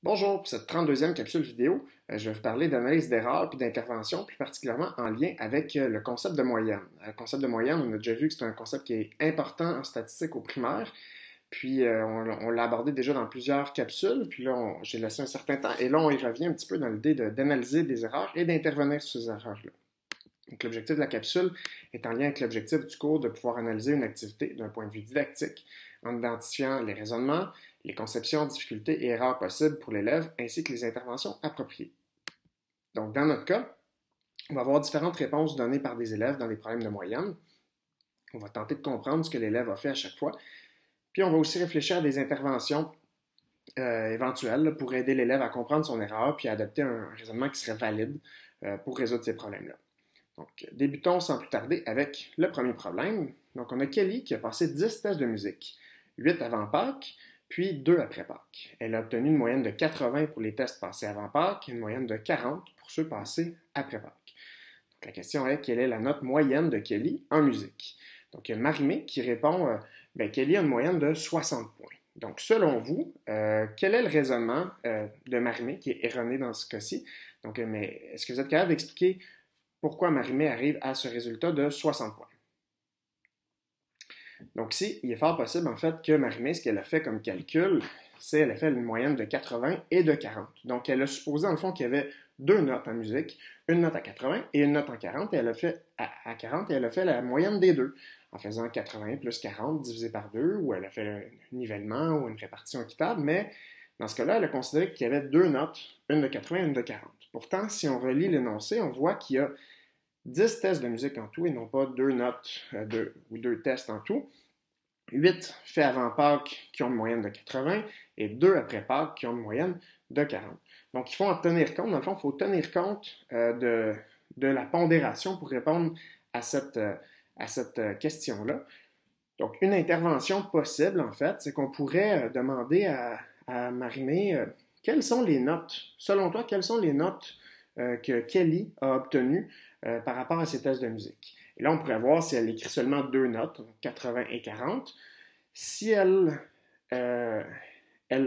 Bonjour, pour cette 32e capsule vidéo, je vais vous parler d'analyse d'erreurs puis d'intervention, plus particulièrement en lien avec le concept de moyenne. Le concept de moyenne, on a déjà vu que c'est un concept qui est important en statistique au primaire, puis on l'a abordé déjà dans plusieurs capsules, puis là j'ai laissé un certain temps, et là on y revient un petit peu dans l'idée d'analyser des erreurs et d'intervenir sur ces erreurs-là. Donc l'objectif de la capsule est en lien avec l'objectif du cours de pouvoir analyser une activité d'un point de vue didactique, en identifiant les raisonnements, les conceptions, difficultés et erreurs possibles pour l'élève, ainsi que les interventions appropriées. Donc, dans notre cas, on va avoir différentes réponses données par des élèves dans des problèmes de moyenne. On va tenter de comprendre ce que l'élève a fait à chaque fois. Puis, on va aussi réfléchir à des interventions éventuelles pour aider l'élève à comprendre son erreur puis à adopter un raisonnement qui serait valide pour résoudre ces problèmes-là. Donc, débutons sans plus tarder avec le premier problème. Donc, on a Kelly qui a passé 10 tests de musique, 8 avant Pâques, puis 2 après Pâques. Elle a obtenu une moyenne de 80 pour les tests passés avant Pâques et une moyenne de 40 pour ceux passés après Pâques. Donc, la question est, quelle est la note moyenne de Kelly en musique? Donc, il y a Marie-Mé qui répond, Kelly a une moyenne de 60 points. Donc, selon vous, quel est le raisonnement de Marie-Mé qui est erroné dans ce cas-ci? Donc, mais est-ce que vous êtes capable d'expliquer pourquoi Marie-Mé arrive à ce résultat de 60 points? Donc ici, il est fort possible en fait que Marie-Mé, ce qu'elle a fait comme calcul, c'est qu'elle a fait une moyenne de 80 et de 40. Donc elle a supposé dans le fond qu'il y avait deux notes en musique, une note à 80 et une note en 40, et elle a fait à 40 et elle a fait la moyenne des deux, en faisant 80 plus 40 divisé par 2, ou elle a fait un nivellement ou une répartition équitable, mais dans ce cas-là, elle a considéré qu'il y avait deux notes, une de 80 et une de 40. Pourtant, si on relit l'énoncé, on voit qu'il y a 10 tests de musique en tout et non pas deux notes ou deux tests en tout. 8 faits avant Pâques qui ont une moyenne de 80 et 2 après Pâques qui ont une moyenne de 40. Donc, il faut en tenir compte. Dans le fond, il faut tenir compte de la pondération pour répondre à cette question-là. Donc, une intervention possible, en fait, c'est qu'on pourrait demander à Marie-Mé quelles sont les notes, selon toi, quelles sont les notes que Kelly a obtenues par rapport à ses tests de musique. Et là, on pourrait voir si elle écrit seulement deux notes, 80 et 40. Si elle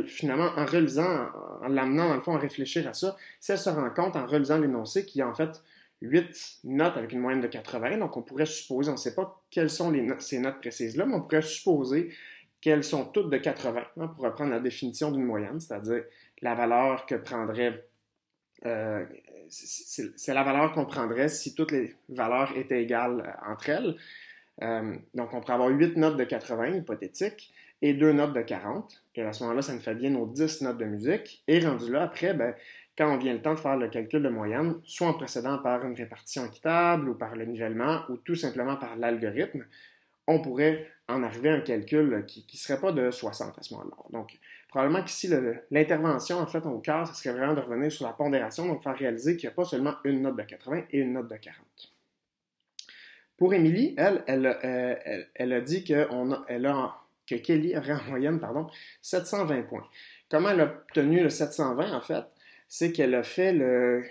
finalement, en relisant, en l'amenant dans le fond à réfléchir à ça, si elle se rend compte en relisant l'énoncé qu'il y a en fait 8 notes avec une moyenne de 80, donc on pourrait supposer, on ne sait pas quelles sont ces notes précises-là, mais on pourrait supposer qu'elles sont toutes de 80, hein, pour reprendre la définition d'une moyenne, c'est-à-dire la valeur que prendrait c'est la valeur qu'on prendrait si toutes les valeurs étaient égales entre elles. Donc, on pourrait avoir 8 notes de 80, hypothétiques, et 2 notes de 40. Et à ce moment-là, ça nous fait bien nos 10 notes de musique. Et rendu là, après, quand on vient le temps de faire le calcul de moyenne, soit en procédant par une répartition équitable, ou par le nivellement, ou tout simplement par l'algorithme, on pourrait en arriver à un calcul qui ne serait pas de 60 à ce moment-là. Donc, probablement qu'ici, l'intervention, en fait, au cœur, ce serait vraiment de revenir sur la pondération, donc faire réaliser qu'il n'y a pas seulement une note de 80 et une note de 40. Pour Émilie, elle a dit que Kelly aurait en moyenne 720 points. Comment elle a obtenu le 720, en fait? C'est qu'elle a fait le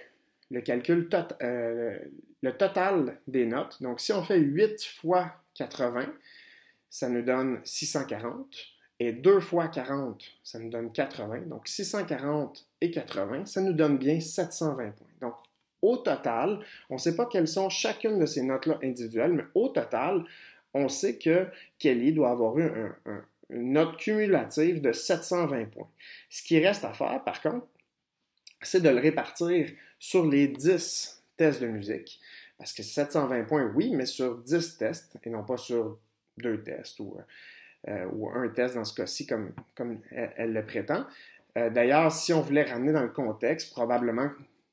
calcul, le total des notes. Donc, si on fait 8 fois 80, ça nous donne 640. Et 2 fois 40, ça nous donne 80. Donc, 640 et 80, ça nous donne bien 720 points. Donc, au total, on ne sait pas quelles sont chacune de ces notes-là individuelles, mais au total, on sait que Kelly doit avoir eu une note cumulative de 720 points. Ce qui reste à faire, par contre, c'est de le répartir sur les 10 tests de musique. Parce que 720 points, oui, mais sur 10 tests et non pas sur 2 tests ou un test dans ce cas-ci, comme elle le prétend. D'ailleurs, si on voulait ramener dans le contexte, probablement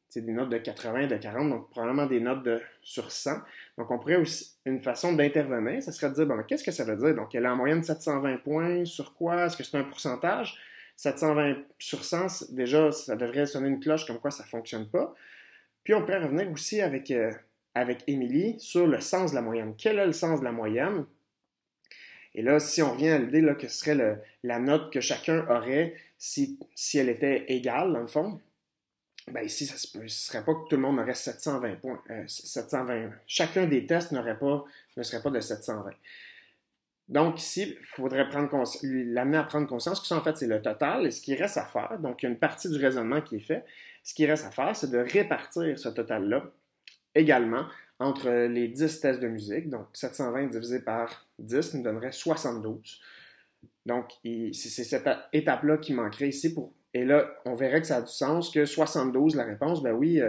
c'est des notes de 80 et de 40, donc probablement des notes sur 100. Donc, on pourrait aussi, une façon d'intervenir, ça serait de dire, mais qu'est-ce que ça veut dire? Donc, elle a en moyenne 720 points, sur quoi? Est-ce que c'est un pourcentage? 720 sur 100, déjà, ça devrait sonner une cloche comme quoi ça ne fonctionne pas. Puis, on pourrait revenir aussi avec Émilie sur le sens de la moyenne. Quel est le sens de la moyenne? Et là, si on revient à l'idée là, que ce serait la note que chacun aurait si elle était égale, dans le fond, ici, ce ne serait pas que tout le monde aurait 720 points. 720. Chacun des tests ne serait pas de 720. Donc ici, il faudrait l'amener à prendre conscience que ça, en fait, c'est le total et ce qui reste à faire. Donc, il y a une partie du raisonnement qui est fait. Ce qui reste à faire, c'est de répartir ce total-là également entre les 10 tests de musique. Donc, 720 divisé par 10 nous donnerait 72. Donc, c'est cette étape-là qui manquerait ici pour. Et là, on verrait que ça a du sens que 72, la réponse, ben oui,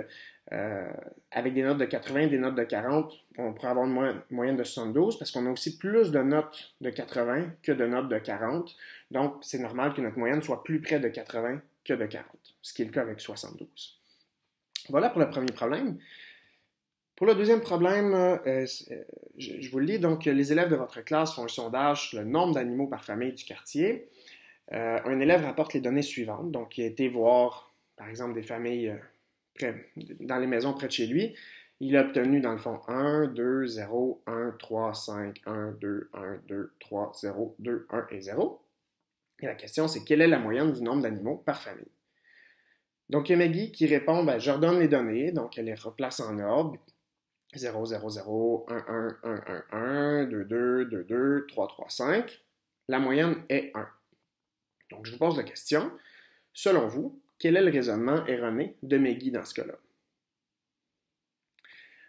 euh, avec des notes de 80, des notes de 40, on pourrait avoir une moyenne de 72 parce qu'on a aussi plus de notes de 80 que de notes de 40. Donc, c'est normal que notre moyenne soit plus près de 80 que de 40, ce qui est le cas avec 72. Voilà pour le premier problème. Pour le deuxième problème, je vous le lis, donc les élèves de votre classe font un sondage sur le nombre d'animaux par famille du quartier. Un élève rapporte les données suivantes, donc il a été voir, par exemple, des familles dans les maisons près de chez lui. Il a obtenu, dans le fond, 1, 2, 0, 1, 3, 5, 1, 2, 1, 2, 3, 0, 2, 1 et 0. Et la question, c'est quelle est la moyenne du nombre d'animaux par famille? Donc, il y a Maggie qui répond, ben, je redonne les données, donc elle les replace en ordre. 0, 0, 0, 1, 1, 1, 1, 1, 2, 2, 2, 2, 3, 3, 5. La moyenne est 1. Donc, je vous pose la question. Selon vous, quel est le raisonnement erroné de Maggie dans ce cas-là?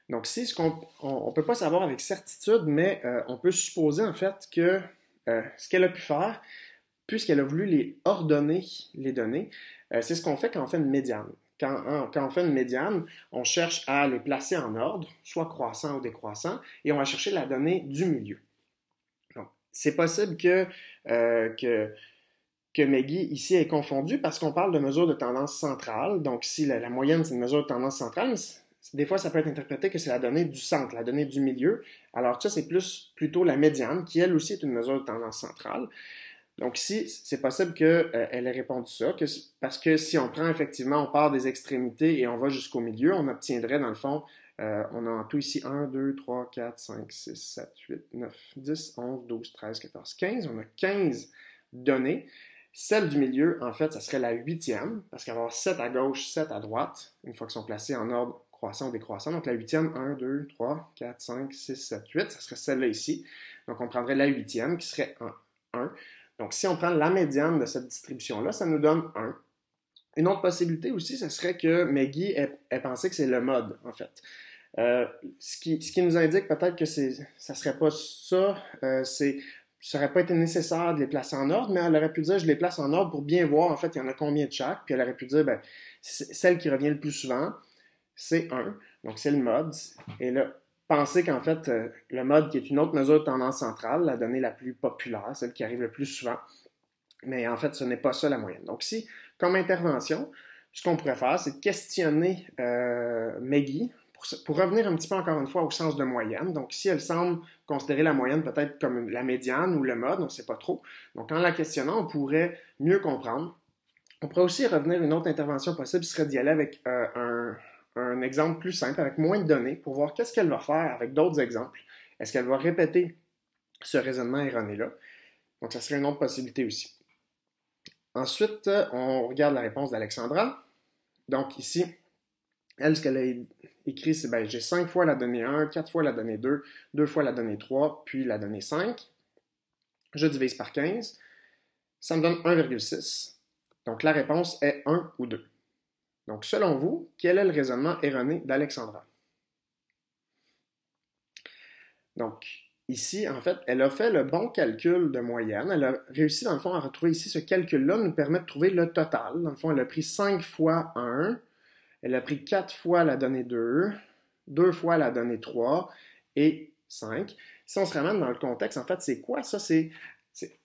Donc, c'est ce qu'on ne peut pas savoir avec certitude, mais on peut supposer en fait que ce qu'elle a pu faire, puisqu'elle a voulu les ordonner, les données, c'est ce qu'on fait quand on fait une médiane. Quand on fait une médiane, on cherche à les placer en ordre, soit croissant ou décroissant, et on va chercher la donnée du milieu. Donc, c'est possible que Maggie ici est confondue parce qu'on parle de mesure de tendance centrale. Donc, si la moyenne, c'est une mesure de tendance centrale, des fois, ça peut être interprété que c'est la donnée du centre, la donnée du milieu. Alors, ça, c'est plutôt la médiane, qui elle aussi est une mesure de tendance centrale. Donc ici, c'est possible qu'elle ait répondu ça, parce que si on prend effectivement, on part des extrémités et on va jusqu'au milieu, on obtiendrait dans le fond, on a en tout ici 1, 2, 3, 4, 5, 6, 7, 8, 9, 10, 11, 12, 13, 14, 15. On a 15 données. Celle du milieu, en fait, ça serait la huitième, parce qu'il va y avoir 7 à gauche, 7 à droite, une fois qu'ils sont placés en ordre croissant ou décroissant. Donc la huitième, 1, 2, 3, 4, 5, 6, 7, 8, ça serait celle-là ici. Donc on prendrait la huitième, qui serait 1. Donc, si on prend la médiane de cette distribution-là, ça nous donne 1. Une autre possibilité aussi, ce serait que Maggie ait pensé que c'est le mode, en fait. Ce qui nous indique peut-être que ça ne serait pas ça, ça n'aurait pas été nécessaire de les placer en ordre, mais elle aurait pu dire je les place en ordre pour bien voir, en fait, il y en a combien de chaque, puis elle aurait pu dire, ben, celle qui revient le plus souvent, c'est 1, donc c'est le mode, et là, pensez qu'en fait, le mode qui est une autre mesure de tendance centrale, la donnée la plus populaire, celle qui arrive le plus souvent, mais en fait, ce n'est pas ça la moyenne. Donc, si, comme intervention, ce qu'on pourrait faire, c'est de questionner Maggie pour revenir un petit peu encore une fois au sens de moyenne. Donc, si elle semble considérer la moyenne peut-être comme la médiane ou le mode, on ne sait pas trop. Donc, en la questionnant, on pourrait mieux comprendre. On pourrait aussi revenir une autre intervention possible, ce serait d'y aller avec un exemple plus simple, avec moins de données, pour voir qu'est-ce qu'elle va faire avec d'autres exemples. Est-ce qu'elle va répéter ce raisonnement erroné-là? Donc, ça serait une autre possibilité aussi. Ensuite, on regarde la réponse d'Alexandra. Donc ici, elle, ce qu'elle a écrit, c'est ben, j'ai 5 fois la donnée 1, 4 fois la donnée 2, 2 fois la donnée 3, puis la donnée 5. Je divise par 15. Ça me donne 1,6. Donc la réponse est 1 ou 2. Donc selon vous, quel est le raisonnement erroné d'Alexandra? Donc ici, en fait, elle a fait le bon calcul de moyenne. Elle a réussi, dans le fond, à retrouver ici ce calcul-là nous permet de trouver le total. Dans le fond, elle a pris 5 fois 1, elle a pris 4 fois la donnée 2, 2 fois la donnée 3 et 5. Si on se ramène dans le contexte, en fait, c'est quoi ça?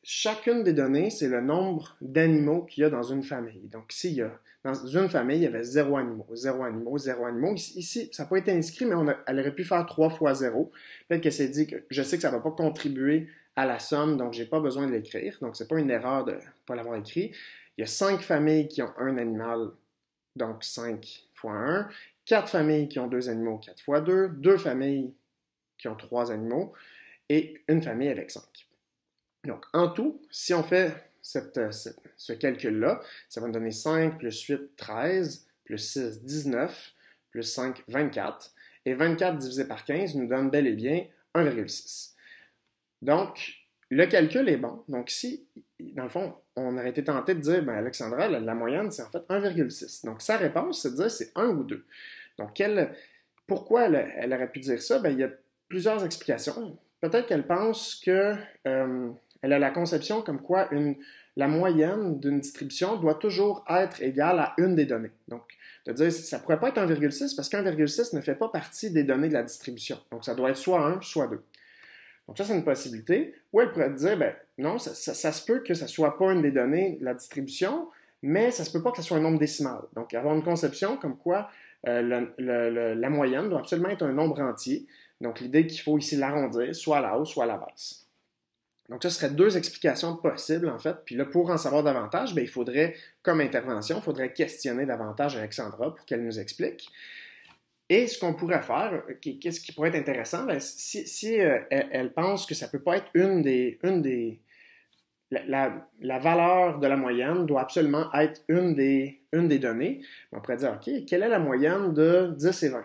Chacune des données, c'est le nombre d'animaux qu'il y a dans une famille. Donc, s'il y a dans une famille, il y avait 0 animaux, 0 animaux, 0 animaux. Ici, ça n'a pas été inscrit, mais elle aurait pu faire 3 fois 0. Peut-être qu'elle s'est dit que je sais que ça ne va pas contribuer à la somme, donc je n'ai pas besoin de l'écrire. Donc, ce n'est pas une erreur de ne pas l'avoir écrit. Il y a 5 familles qui ont un animal, donc 5 fois 1. 4 familles qui ont 2 animaux, 4 fois 2. 2 familles qui ont 3 animaux et une famille avec 5. Donc, en tout, si on fait ce calcul-là, ça va nous donner 5 plus 8, 13, plus 6, 19, plus 5, 24. Et 24 divisé par 15 nous donne bel et bien 1,6. Donc, le calcul est bon. Donc, si, dans le fond, on aurait été tenté de dire, ben, Alexandra, la moyenne, c'est en fait 1,6. Donc, sa réponse, c'est de dire c'est 1 ou 2. Donc, pourquoi elle aurait pu dire ça? Ben, il y a plusieurs explications. Peut-être qu'elle pense que elle a la conception comme quoi la moyenne d'une distribution doit toujours être égale à une des données. Donc, de dire ça ne pourrait pas être 1,6 parce qu'1,6 ne fait pas partie des données de la distribution. Donc, ça doit être soit 1, soit 2. Donc, ça, c'est une possibilité. Ou elle pourrait dire, ben non, ça se peut que ça ne soit pas une des données de la distribution, mais ça se peut pas que ce soit un nombre décimal. Donc, avoir une conception comme quoi la moyenne doit absolument être un nombre entier. Donc, l'idée qu'il faut ici l'arrondir, soit à la hausse, soit à la basse. Donc, ça serait deux explications possibles, en fait. Puis là, pour en savoir davantage, bien, il faudrait, comme intervention, il faudrait questionner davantage Alexandra pour qu'elle nous explique. Et ce qu'on pourrait faire, qu'est-ce qui pourrait être intéressant, bien, si elle pense que ça ne peut pas être la valeur de la moyenne doit absolument être une des données, on pourrait dire, OK, quelle est la moyenne de 10 et 20?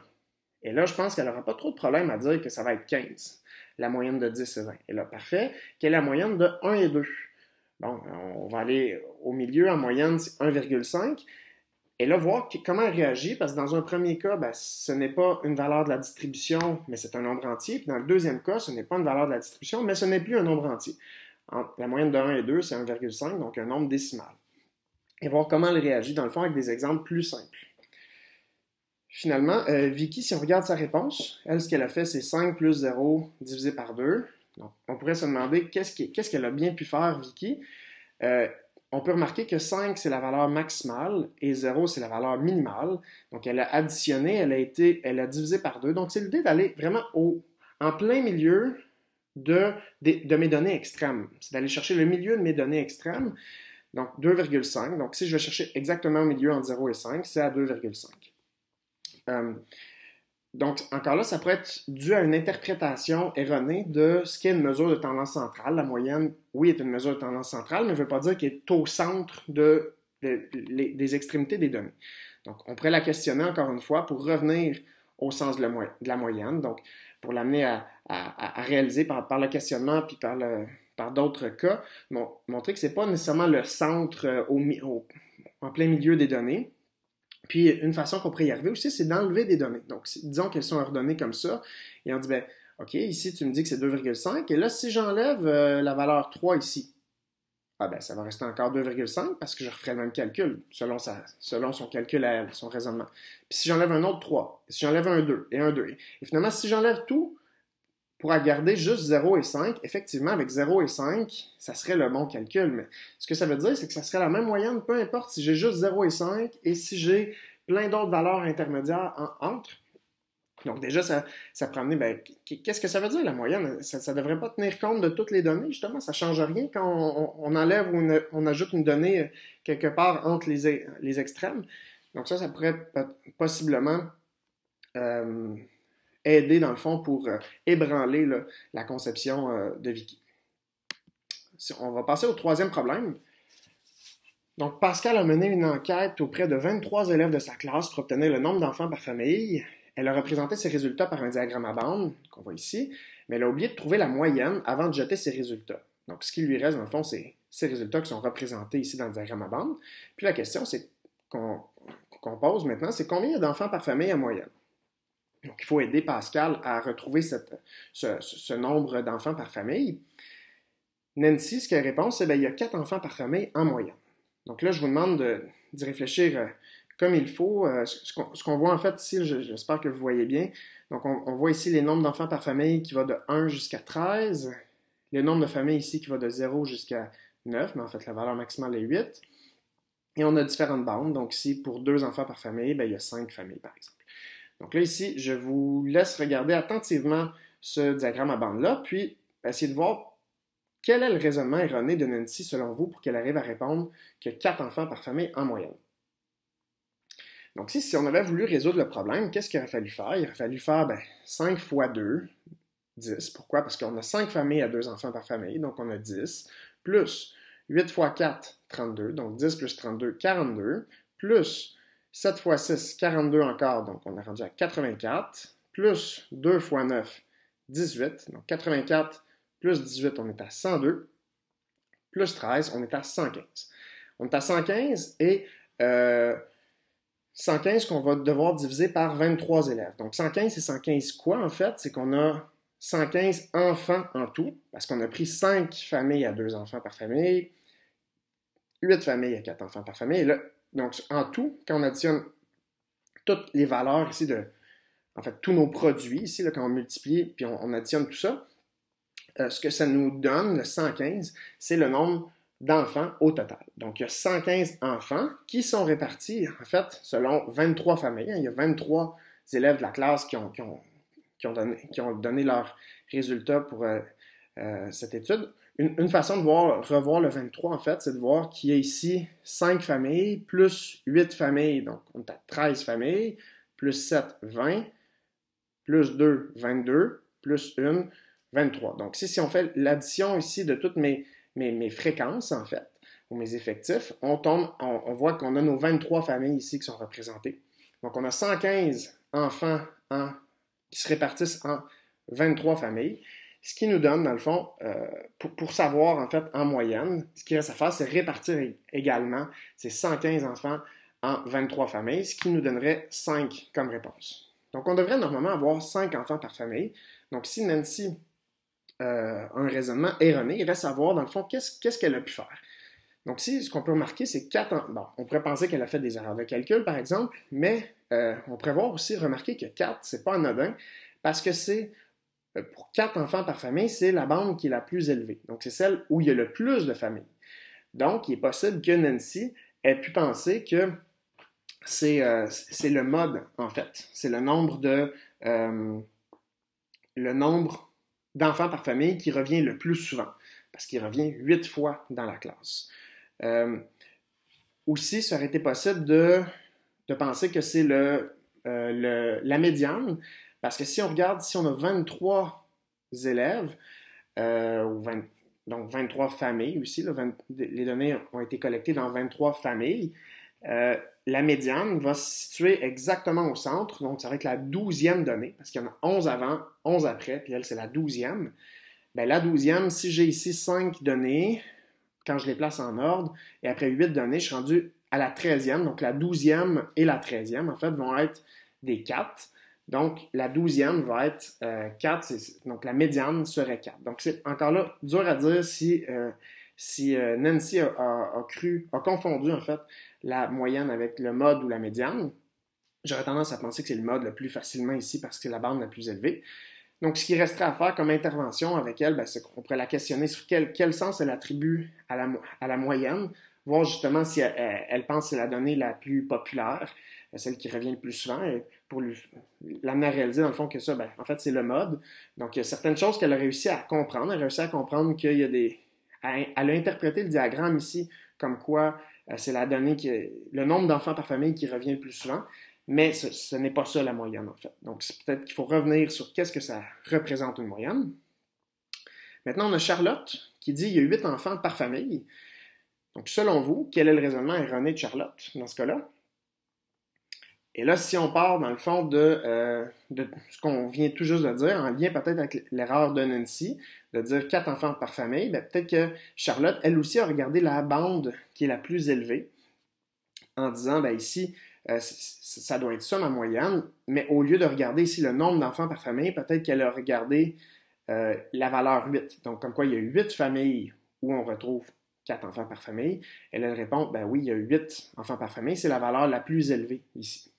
Et là, je pense qu'elle n'aura pas trop de problème à dire que ça va être 15, la moyenne de 10 et 20. Et là, parfait. Quelle est la moyenne de 1 et 2? Bon, on va aller au milieu, en moyenne, c'est 1,5. Et là, voir comment elle réagit, parce que dans un premier cas, ben, ce n'est pas une valeur de la distribution, mais c'est un nombre entier. Puis dans le deuxième cas, ce n'est pas une valeur de la distribution, mais ce n'est plus un nombre entier. La moyenne de 1 et 2, c'est 1,5, donc un nombre décimal. Et voir comment elle réagit, dans le fond, avec des exemples plus simples. Finalement, Vicky, si on regarde sa réponse, elle, ce qu'elle a fait, c'est 5 plus 0 divisé par 2. Donc, on pourrait se demander qu'est-ce qu'elle a bien pu faire, Vicky. On peut remarquer que 5, c'est la valeur maximale et 0, c'est la valeur minimale. Donc, elle a additionné, elle a divisé par 2. Donc, c'est l'idée d'aller vraiment en plein milieu de mes données extrêmes. C'est d'aller chercher le milieu de mes données extrêmes. Donc, 2,5. Donc, si je vais chercher exactement au milieu entre 0 et 5, c'est à 2,5. Donc, encore là, ça pourrait être dû à une interprétation erronée de ce qu'est une mesure de tendance centrale. La moyenne, oui, est une mesure de tendance centrale, mais ne veut pas dire qu'elle est au centre des extrémités des données. Donc, on pourrait la questionner encore une fois pour revenir au sens de la moyenne, donc pour l'amener à réaliser par le questionnement puis par d'autres cas, montrer que ce n'est pas nécessairement le centre en plein milieu des données. Puis, une façon qu'on pourrait y arriver aussi, c'est d'enlever des données. Donc, disons qu'elles sont ordonnées comme ça, et on dit, ben, OK, ici, tu me dis que c'est 2,5, et là, si j'enlève la valeur 3 ici, ah ben, ça va rester encore 2,5 parce que je referai le même calcul, selon son calcul à elle, son raisonnement. Puis si j'enlève un autre 3, si j'enlève un 2, et un 2, et finalement, si j'enlève tout, pour garder juste 0 et 5, effectivement, avec 0 et 5, ça serait le bon calcul. Mais ce que ça veut dire, c'est que ça serait la même moyenne, peu importe si j'ai juste 0 et 5 et si j'ai plein d'autres valeurs intermédiaires entre. Donc déjà, ça peut amener, ben, qu'est-ce que ça veut dire la moyenne? Ça ne devrait pas tenir compte de toutes les données, justement, ça ne change rien quand on enlève ou on ajoute une donnée quelque part entre les extrêmes. Donc ça pourrait possiblement aider, dans le fond, pour ébranler la conception de Vicky. On va passer au troisième problème. Donc, Pascal a mené une enquête auprès de 23 élèves de sa classe pour obtenir le nombre d'enfants par famille. Elle a représenté ses résultats par un diagramme à bande, qu'on voit ici, mais elle a oublié de trouver la moyenne avant de jeter ses résultats. Donc, ce qui lui reste, dans le fond, c'est ces résultats qui sont représentés ici dans le diagramme à bande. Puis la question qu'on pose maintenant, c'est combien il y a d'enfants par famille en moyenne? Donc, il faut aider Pascal à retrouver ce nombre d'enfants par famille. Nancy, ce qu'elle répond, c'est qu'il y a 4 enfants par famille en moyenne. Donc là, je vous demande d'y réfléchir comme il faut. Ce qu'on voit en fait ici, j'espère que vous voyez bien. Donc, on voit ici les nombres d'enfants par famille qui va de 1 jusqu'à 13. Le nombre de familles ici qui va de 0 jusqu'à 9, mais en fait, la valeur maximale est 8. Et on a différentes bandes. Donc ici, pour 2 enfants par famille, il y a 5 familles, par exemple. Donc là, ici, je vous laisse regarder attentivement ce diagramme à bande-là, puis essayer de voir quel est le raisonnement erroné de Nancy, selon vous, pour qu'elle arrive à répondre que 4 enfants par famille en moyenne. Donc si on avait voulu résoudre le problème, qu'est-ce qu'il aurait fallu faire? Il aurait fallu faire 5 fois 2, 10. Pourquoi? Parce qu'on a 5 familles à 2 enfants par famille, donc on a 10, plus 8 fois 4, 32, donc 10 plus 32, 42, plus 7 fois 6, 42 encore, donc on est rendu à 84, plus 2 fois 9, 18, donc 84 plus 18, on est à 102, plus 13, on est à 115. On est à 115 et 115 qu'on va devoir diviser par 23 élèves. Donc 115, c'est 115 quoi en fait? C'est qu'on a 115 enfants en tout, parce qu'on a pris 5 familles à 2 enfants par famille, 8 familles à 4 enfants par famille. Et là, donc en tout, quand on additionne toutes les valeurs ici en fait, tous nos produits ici, là, quand on multiplie puis on additionne tout ça, ce que ça nous donne, le 115, c'est le nombre d'enfants au total. Donc, il y a 115 enfants qui sont répartis, en fait, selon 23 familles. Il y a 23 élèves de la classe qui ont donné leurs résultats pour cette étude. Une façon de revoir le 23, en fait, c'est de voir qu'il y a ici 5 familles plus 8 familles. Donc, on est à 13 familles, plus 7, 20, plus 2, 22, plus 1, 23. Donc, si on fait l'addition ici de toutes mes fréquences, en fait, ou mes effectifs, on voit qu'on a nos 23 familles ici qui sont représentées. Donc, on a 115 enfants qui se répartissent en 23 familles, ce qui nous donne, dans le fond, pour savoir, en fait, en moyenne, ce qu'il reste à faire, c'est répartir également ces 115 enfants en 23 familles, ce qui nous donnerait 5 comme réponse. Donc, on devrait normalement avoir 5 enfants par famille. Donc, si Nancy a un raisonnement erroné, il reste à voir, dans le fond, qu'est-ce qu'elle a pu faire. Donc, ce qu'on peut remarquer, c'est 4 enfants. Bon, on pourrait penser qu'elle a fait des erreurs de calcul, par exemple, mais on pourrait remarquer que 4, c'est pas anodin, parce que c'est, pour 4 enfants par famille, c'est la bande qui est la plus élevée. Donc, c'est celle où il y a le plus de familles. Donc, il est possible que Nancy ait pu penser que c'est le mode, en fait. C'est le nombre d'enfants par famille qui revient le plus souvent, parce qu'il revient 8 fois dans la classe. Aussi, ça aurait été possible de penser que c'est la médiane, parce que si on regarde, si on a 23 élèves, donc 23 familles aussi, les données ont été collectées dans 23 familles, la médiane va se situer exactement au centre, donc ça va être la 12e donnée, parce qu'il y en a 11 avant, 11 après, puis elle, c'est la 12e. Bien, la 12e, si j'ai ici 5 données, quand je les place en ordre, et après 8 données, je suis rendu à la 13e, donc la 12e et la 13e, en fait, vont être des 4. Donc, la 12e va être 4, donc la médiane serait 4. Donc, c'est encore là dur à dire si Nancy a confondu, en fait, la moyenne avec le mode ou la médiane. J'aurais tendance à penser que c'est le mode le plus facilement ici parce que c'est la bande la plus élevée. Donc, ce qui resterait à faire comme intervention avec elle, c'est qu'on pourrait la questionner sur quel sens elle attribue à la moyenne, voir justement si elle pense que c'est la donnée la plus populaire, celle qui revient le plus souvent, et pour l'amener à réaliser, dans le fond, que ça, en fait, c'est le mode. Donc, il y a certaines choses qu'elle a réussi à comprendre. Elle a réussi à comprendre qu'il y a elle a interprété le diagramme ici comme quoi c'est la donnée le nombre d'enfants par famille qui revient le plus souvent. Mais ce n'est pas ça la moyenne, en fait. Donc, c'est peut-être qu'il faut revenir sur qu'est-ce que ça représente une moyenne. Maintenant, on a Charlotte qui dit qu'il y a 8 enfants par famille. Donc, selon vous, quel est le raisonnement erroné de Charlotte dans ce cas-là? Et là, si on part, dans le fond, de ce qu'on vient tout juste de dire, en lien peut-être avec l'erreur de Nancy, de dire 4 enfants par famille, peut-être que Charlotte, elle aussi, a regardé la bande qui est la plus élevée, en disant, ici, ça doit être ça ma moyenne, mais au lieu de regarder ici le nombre d'enfants par famille, peut-être qu'elle a regardé la valeur 8. Donc, comme quoi il y a 8 familles où on retrouve 4 enfants par famille. Elle répond, oui, il y a 8 enfants par famille, c'est la valeur la plus élevée ici.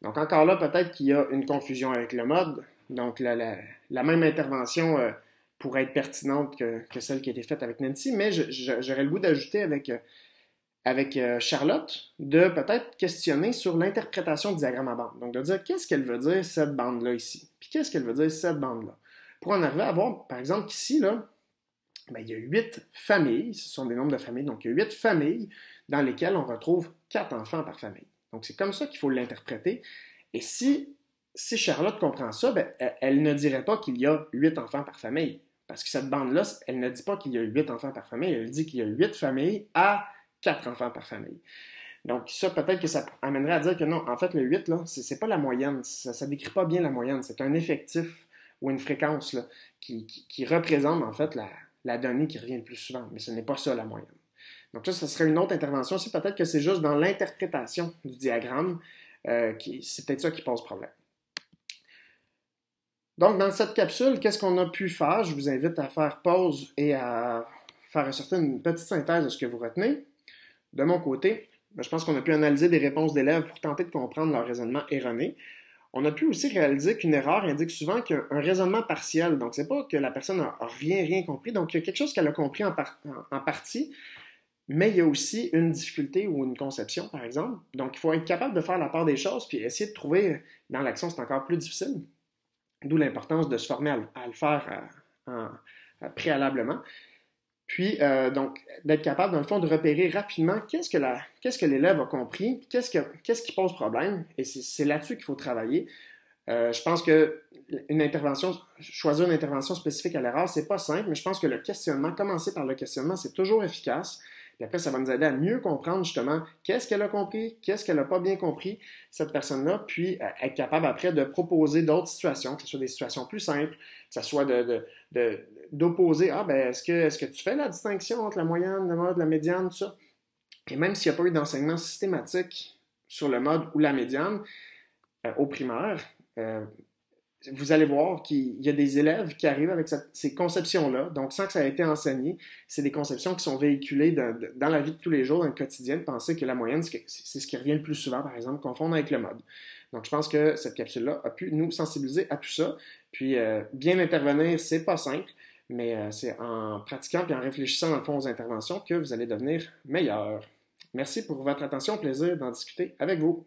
Donc, encore là, peut-être qu'il y a une confusion avec le mode. Donc, la même intervention pourrait être pertinente que celle qui a été faite avec Nancy, mais j'aurais le goût d'ajouter avec Charlotte, de peut-être questionner sur l'interprétation du diagramme à bande. Donc, de dire qu'est-ce qu'elle veut dire cette bande-là ici, puis qu'est-ce qu'elle veut dire cette bande-là. Pour en arriver à voir, par exemple, qu'ici, là, il y a 8 familles, ce sont des nombres de familles, donc il y a 8 familles dans lesquelles on retrouve 4 enfants par famille. Donc, c'est comme ça qu'il faut l'interpréter. Et si Charlotte comprend ça, elle ne dirait pas qu'il y a 8 enfants par famille. Parce que cette bande-là, elle ne dit pas qu'il y a 8 enfants par famille, elle dit qu'il y a 8 familles à 4 enfants par famille. Donc, ça, peut-être que ça amènerait à dire que non, en fait, le 8, là, c'est pas la moyenne. Ça décrit pas bien la moyenne. C'est un effectif ou une fréquence là, qui représente en fait la donnée qui revient le plus souvent, mais ce n'est pas ça la moyenne. Donc ça, ce serait une autre intervention. C'est peut-être que c'est juste dans l'interprétation du diagramme, c'est peut-être ça qui pose problème. Donc, dans cette capsule, qu'est-ce qu'on a pu faire? Je vous invite à faire pause et à faire ressortir une petite synthèse de ce que vous retenez. De mon côté, je pense qu'on a pu analyser des réponses d'élèves pour tenter de comprendre leur raisonnement erroné. On a pu aussi réaliser qu'une erreur indique souvent qu'il y a un raisonnement partiel. Donc, c'est pas que la personne n'a rien compris. Donc, il y a quelque chose qu'elle a compris en partie, mais il y a aussi une difficulté ou une conception, par exemple. Donc, il faut être capable de faire la part des choses, puis essayer de trouver, dans l'action, c'est encore plus difficile. D'où l'importance de se former à le faire préalablement. Puis, donc, d'être capable, dans le fond, de repérer rapidement qu'est-ce que l'élève a compris, qu'est-ce qui pose problème, et c'est là-dessus qu'il faut travailler. Je pense que choisir une intervention spécifique à l'erreur, c'est pas simple, mais je pense que le questionnement, commencer par le questionnement, c'est toujours efficace. Puis après, ça va nous aider à mieux comprendre justement qu'est-ce qu'elle a compris, qu'est-ce qu'elle n'a pas bien compris, cette personne-là, puis être capable après de proposer d'autres situations, que ce soit des situations plus simples, que ce soit d'opposer, est-ce que tu fais la distinction entre la moyenne, le mode, la médiane, tout ça? Et même s'il n'y a pas eu d'enseignement systématique sur le mode ou la médiane au primaire, vous allez voir qu'il y a des élèves qui arrivent avec ces conceptions-là, donc sans que ça ait été enseigné. C'est des conceptions qui sont véhiculées dans la vie de tous les jours, dans le quotidien, de penser que la moyenne, c'est ce qui revient le plus souvent, par exemple, confondre avec le mode. Donc, je pense que cette capsule-là a pu nous sensibiliser à tout ça. Puis, bien intervenir, c'est pas simple, mais c'est en pratiquant et en réfléchissant, dans le fond, aux interventions que vous allez devenir meilleur. Merci pour votre attention. Plaisir d'en discuter avec vous.